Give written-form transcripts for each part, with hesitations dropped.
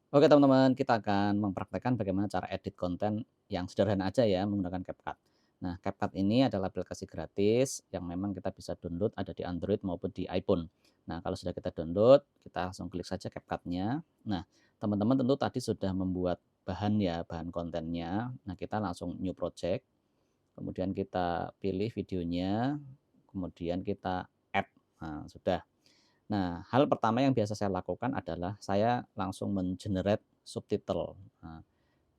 Oke teman-teman, kita akan mempraktekkan bagaimana cara edit konten yang sederhana aja ya menggunakan CapCut. Nah, CapCut ini adalah aplikasi gratis yang memang kita bisa download ada di Android maupun di iPhone. Nah, kalau sudah kita download, kita langsung klik saja CapCut-nya. Nah, teman-teman tentu tadi sudah membuat bahan ya, bahan kontennya. Nah, kita langsung new project, kemudian kita pilih videonya, kemudian kita add. Nah, sudah. Nah, hal pertama yang biasa saya lakukan adalah saya langsung men-generate subtitle. Nah,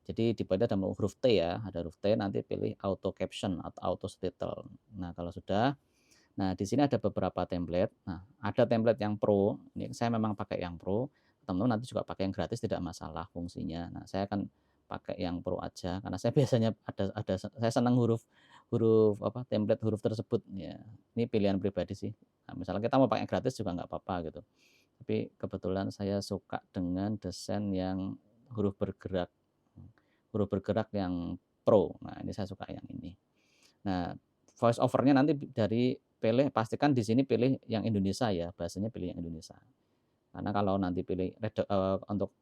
jadi di bawah ada huruf T ya, ada huruf T nanti pilih auto caption atau auto subtitle. Nah, kalau sudah, nah di sini ada beberapa template. Nah, ada template yang pro, ini saya memang pakai yang pro, teman-teman nanti juga pakai yang gratis tidak masalah fungsinya. Nah, saya akan pakai yang pro aja karena saya biasanya ada saya senang huruf huruf apa template huruf tersebut ya. Ini pilihan pribadi sih. Nah, misalnya kita mau pakai yang gratis juga nggak apa-apa gitu. Tapi kebetulan saya suka dengan desain yang huruf bergerak. Huruf bergerak yang pro. Nah, ini saya suka yang ini. Nah, voice over-nya nanti dari pilih pastikan di sini pilih yang Indonesia ya, bahasanya pilih yang Indonesia. Karena kalau nanti pilih untuk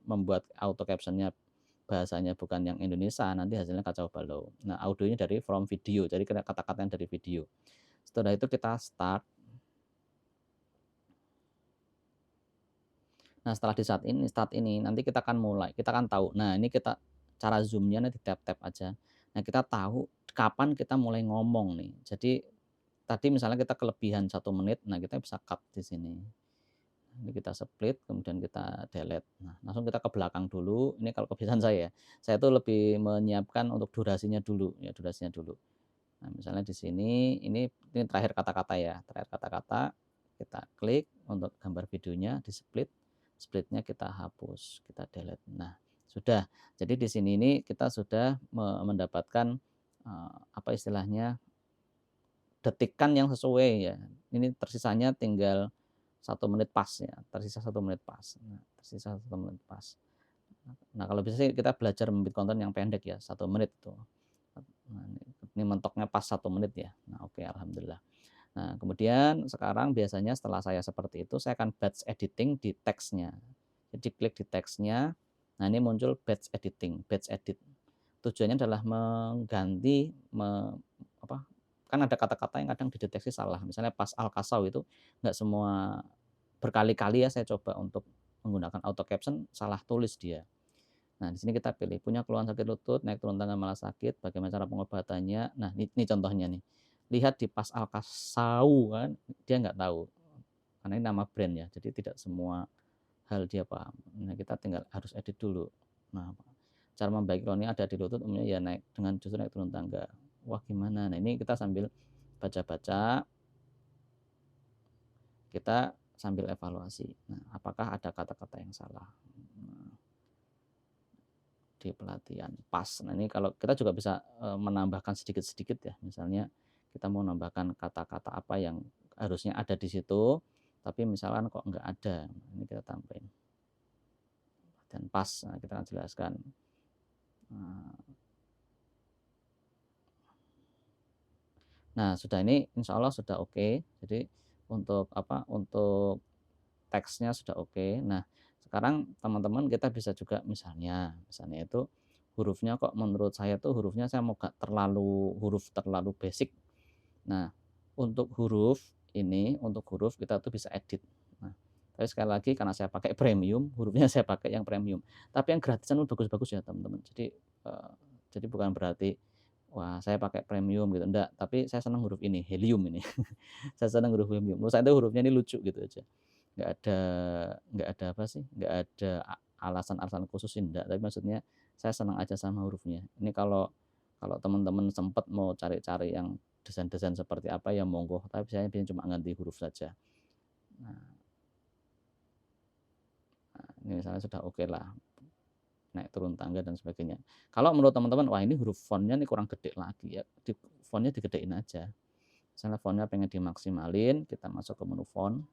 membuat auto caption-nya bahasanya bukan yang Indonesia, nanti hasilnya kacau balau. Nah, audionya dari from video, jadi kata-kata yang dari video. Setelah itu kita start. Nah, setelah di start ini nanti kita akan mulai, kita akan tahu. Nah, ini kita cara zoom-nya nanti tap-tap aja. Nah, kita tahu kapan kita mulai ngomong nih. Jadi tadi misalnya kita kelebihan 1 menit, nah kita bisa cut di sini. Ini kita split, kemudian kita delete. Nah, langsung kita ke belakang dulu. Ini kalau kebiasaan saya ya. Saya tuh lebih menyiapkan untuk durasinya dulu, ya durasinya dulu. Nah, misalnya di sini ini terakhir kata-kata ya, terakhir kata-kata kita klik untuk gambar videonya di split, splitnya kita hapus, kita delete. Nah, sudah. Jadi di sini ini kita sudah mendapatkan apa istilahnya detikan yang sesuai ya. Ini tersisanya tinggal 1 menit pas ya, tersisa 1 menit pas. Nah, tersisa 1 menit pas. Nah, kalau bisa sih kita belajar membuat konten yang pendek ya, 1 menit tuh. Nah, ini mentoknya pas 1 menit ya. Nah, oke, alhamdulillah. Nah, kemudian sekarang biasanya setelah saya seperti itu, saya akan batch editing di teksnya. Jadi klik di teksnya, nah ini muncul batch editing, batch edit. Tujuannya adalah mengganti, apa, kan ada kata-kata yang kadang dideteksi salah. Misalnya pas al-kasau itu nggak semua berkali-kali ya saya coba untuk menggunakan auto caption, salah tulis dia. Nah, di sini kita pilih, punya keluhan sakit lutut, naik turun tangga malah sakit, bagaimana cara pengobatannya. Nah, ini contohnya nih. Lihat di pas Alkasau kan, dia nggak tahu. Karena ini nama brand ya, jadi tidak semua hal dia paham. Nah, kita tinggal harus edit dulu. Nah, cara membaiki kroni ada di lutut umumnya ya naik dengan justru naik turun tangga. Wah, gimana? Nah, ini kita sambil baca-baca, kita sambil evaluasi. Nah, apakah ada kata-kata yang salah? Nah, di pelatihan pas. Nah, ini kalau kita juga bisa menambahkan sedikit-sedikit ya. Misalnya kita mau nambahkan kata-kata apa yang harusnya ada di situ, tapi misalkan kok nggak ada. Ini kita tambahin. Dan pas, nah, kita akan jelaskan. Nah, sudah ini insya Allah sudah oke. Jadi untuk apa? Untuk teksnya sudah oke. Nah, sekarang teman-teman kita bisa juga misalnya itu hurufnya kok menurut saya tuh hurufnya saya mau gak terlalu basic. Nah, untuk huruf ini, untuk huruf kita tuh bisa edit. Nah, tapi sekali lagi karena saya pakai premium, hurufnya saya pakai yang premium. Tapi yang gratisan pun bagus-bagus ya teman-teman. Jadi bukan berarti wah saya pakai premium gitu, enggak. Tapi saya senang huruf ini, helium ini. Saya senang huruf helium. Menurut saya itu hurufnya ini lucu gitu aja. Nggak ada nggak ada apa sih, nggak ada alasan-alasan khusus sih enggak, tapi maksudnya saya senang aja sama hurufnya. Ini kalau kalau teman-teman sempat mau cari-cari yang desain-desain seperti apa ya monggo, tapi saya biasanya cuma ganti huruf saja. Nah, ini misalnya sudah oke lah, naik turun tangga dan sebagainya. Kalau menurut teman-teman, wah ini huruf fontnya ini kurang gede lagi ya, fontnya digedein aja. Misalnya fontnya pengen dimaksimalin, kita masuk ke menu font.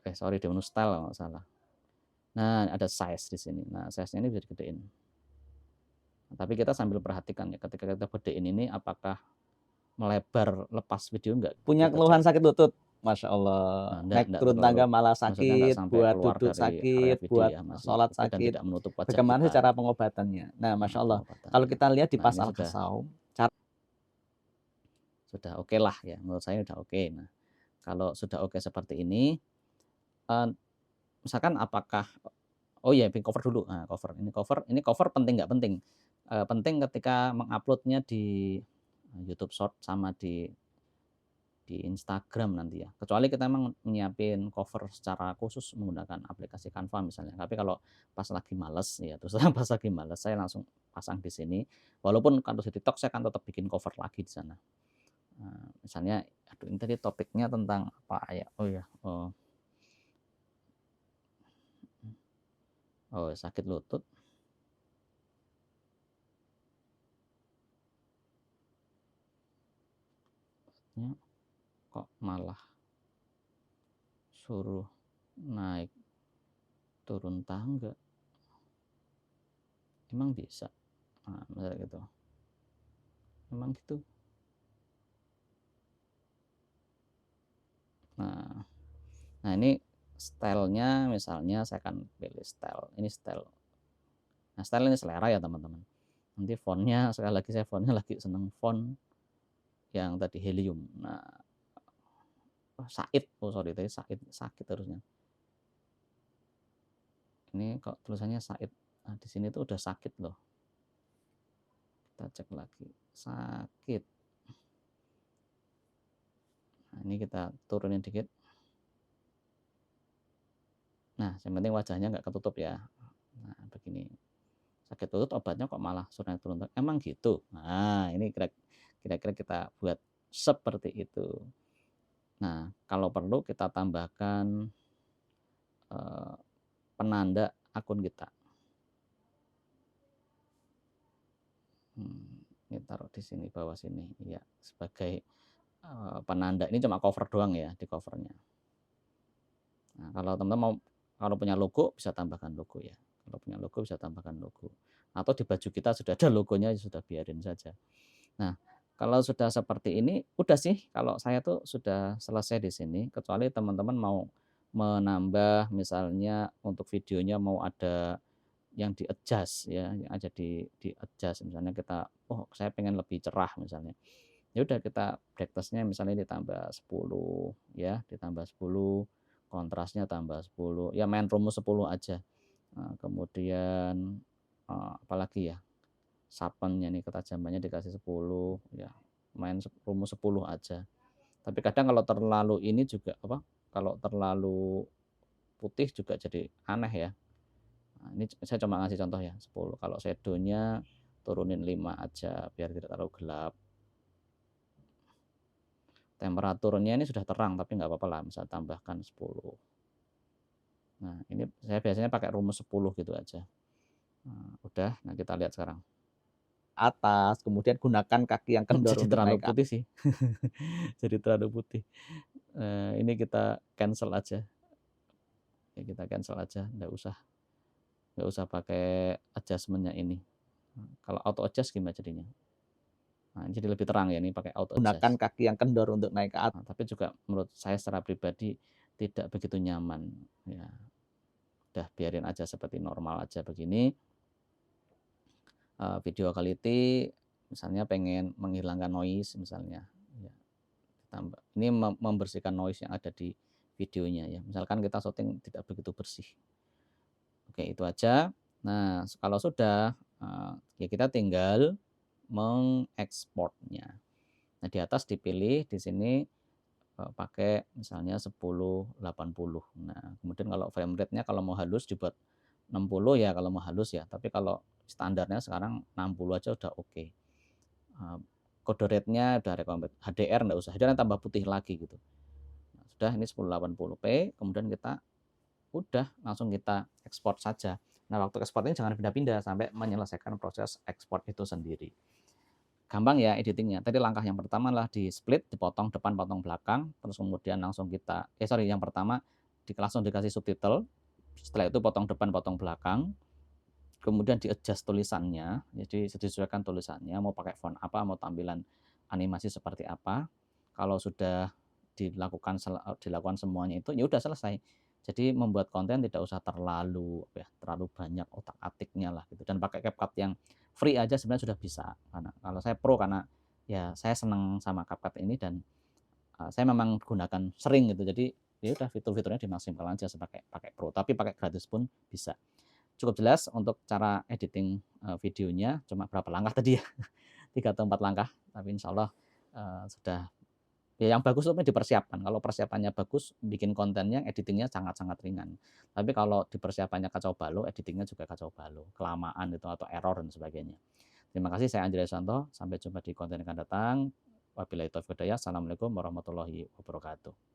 Sorry, di menu style kalau nggak salah. Nah, ada size di sini. Nah, size-nya ini bisa digedein. Nah, tapi kita sambil perhatikan ya, ketika kita gedein ini apakah melebar lepas video enggak? Punya Kita cek. keluhan sakit lutut? Masya Allah, naik Nggak turun terlalu tangga malah maksudnya nggak sakit, sampai buat keluar duduk dari area sakit, video buat ya, masih sholat oke dan sakit. tidak menutup wajah Bagaimana sih kita cara ya. pengobatannya? Nah, Masya Allah, kalau Pengobatannya. kita lihat di Nah, pas ini Al-Qasaum, sudah oke lah ya, menurut saya udah oke. Nah, kalau sudah oke seperti ini, eee, misalkan apakah oh iya, bikin cover dulu. Nah, cover penting nggak penting? Penting ketika mengupload-nya di YouTube Short sama di Instagram nanti ya. Kecuali kita emang nyiapin cover secara khusus menggunakan aplikasi Canva misalnya. Tapi kalau pas lagi males ya terus terang pas lagi males saya langsung pasang di sini. Walaupun kalau di TikTok saya akan tetap bikin cover lagi di sana. Misalnya aduh ini tadi topiknya tentang apa ya? Oh ya, sakit lutut. Ya, kok malah suruh naik turun tangga, emang bisa? Nah, misalnya gitu, emang gitu? Nah nah ini stylenya misalnya saya akan pilih style, ini style. Nah style ini selera ya teman-teman. Nanti fontnya sekali lagi saya fontnya lagi seneng font yang tadi helium. Nah, Said, oh sorry tadi Said, sakit harusnya. Ini kok tulisannya Said. Nah, di sini tuh udah sakit loh. Kita cek lagi. Sakit. Nah, ini kita turunin dikit. Nah, yang penting wajahnya nggak ketutup ya. Nah, begini. Sakit lutut obatnya kok malah suruh naik turun. Emang gitu? Nah, ini kira-kira kita buat seperti itu. Nah, kalau perlu kita tambahkan eh, penanda akun kita. Ini taruh di sini bawah sini ya sebagai penanda. Ini cuma cover doang ya di covernya. Nah, kalau teman-teman mau kalau punya logo bisa tambahkan logo ya. Kalau punya logo bisa tambahkan logo. Atau di baju kita sudah ada logonya ya sudah biarin saja. Nah, kalau sudah seperti ini udah sih kalau saya tuh sudah selesai di sini kecuali teman-teman mau menambah misalnya untuk videonya mau ada yang di-adjust ya, yang aja di-adjust misalnya kita, oh saya pengen lebih cerah misalnya. Ya udah kita brightness-nya misalnya ditambah 10 ya, ditambah 10, kontrasnya tambah 10, ya main rumus 10 aja. Nah, kemudian apalagi ya, sharpen-nya nih ketajamannya dikasih 10 ya, main rumus 10 aja. Tapi kadang kalau terlalu ini juga apa, kalau terlalu putih juga jadi aneh ya. Nah, ini saya cuma ngasih contoh ya 10. Kalau shadow-nya turunin 5 aja biar tidak terlalu gelap. Temperaturnya ini sudah terang tapi nggak apa-apa lah, misal tambahkan 10. Nah, ini saya biasanya pakai rumus 10 gitu aja. Nah, udah, nah kita lihat sekarang. atas, kemudian gunakan kaki yang kendor Jadi untuk terlalu naik ke atas. putih sih. Jadi terlalu putih. Ini kita cancel aja. Ya, kita cancel aja, nggak usah pakai adjustment-nya ini. Kalau auto adjust gimana jadinya? Nah, jadi lebih terang ya ini pakai auto Gunakan adjust. kaki yang kendor untuk naik ke atas. Nah, tapi juga menurut saya secara pribadi tidak begitu nyaman. Ya, udah biarin aja seperti normal aja begini. Video quality misalnya pengen menghilangkan noise misalnya. Ya, tambah. Ini membersihkan noise yang ada di videonya ya. Misalkan kita syuting tidak begitu bersih. Oke, itu aja. Nah, kalau sudah ya kita tinggal mengekspornya. Nah, di atas dipilih di sini pakai misalnya 1080. Nah, kemudian kalau frame rate-nya kalau mau halus dibuat 60 ya kalau mau halus ya. Tapi kalau standarnya sekarang 60 aja udah oke. Kode rate-nya udah recommended. HDR enggak usah. HDR tambah putih lagi gitu. Nah, sudah ini 1080p, kemudian kita udah langsung kita ekspor saja. Nah, waktu ekspor ini jangan pindah-pindah sampai menyelesaikan proses ekspor itu sendiri. Gampang ya editingnya. Tadi langkah yang pertama adalah di split, dipotong depan, potong belakang, terus kemudian langsung kita, yang pertama langsung dikasih subtitle, setelah itu potong depan, potong belakang, kemudian di adjust tulisannya, jadi disesuaikan tulisannya, mau pakai font apa, mau tampilan animasi seperti apa. Kalau sudah dilakukan semuanya itu, ya udah selesai. Jadi membuat konten tidak usah terlalu apa ya, terlalu banyak otak-atiknya lah gitu, dan pakai CapCut yang free aja sebenarnya sudah bisa. Karena kalau saya pro karena ya saya senang sama CapCut ini dan, saya memang gunakan sering gitu. Jadi ya udah fitur-fiturnya dimaksimalkan aja pakai pakai pro, tapi pakai gratis pun bisa. Cukup jelas untuk cara editing, videonya cuma berapa langkah tadi ya, 3 atau 4 langkah, tapi insyaallah, sudah ya yang bagus itu dipersiapkan. Kalau persiapannya bagus, bikin kontennya, editing-nya sangat-sangat ringan. Tapi kalau di persiapannya kacau balau, editing-nya juga kacau balau, kelamaan gitu atau error dan sebagainya. Terima kasih, saya Andreas Susanto, sampai jumpa di konten yang akan datang. Wabillahi taufiq wal hidayah. Assalamualaikum warahmatullahi wabarakatuh.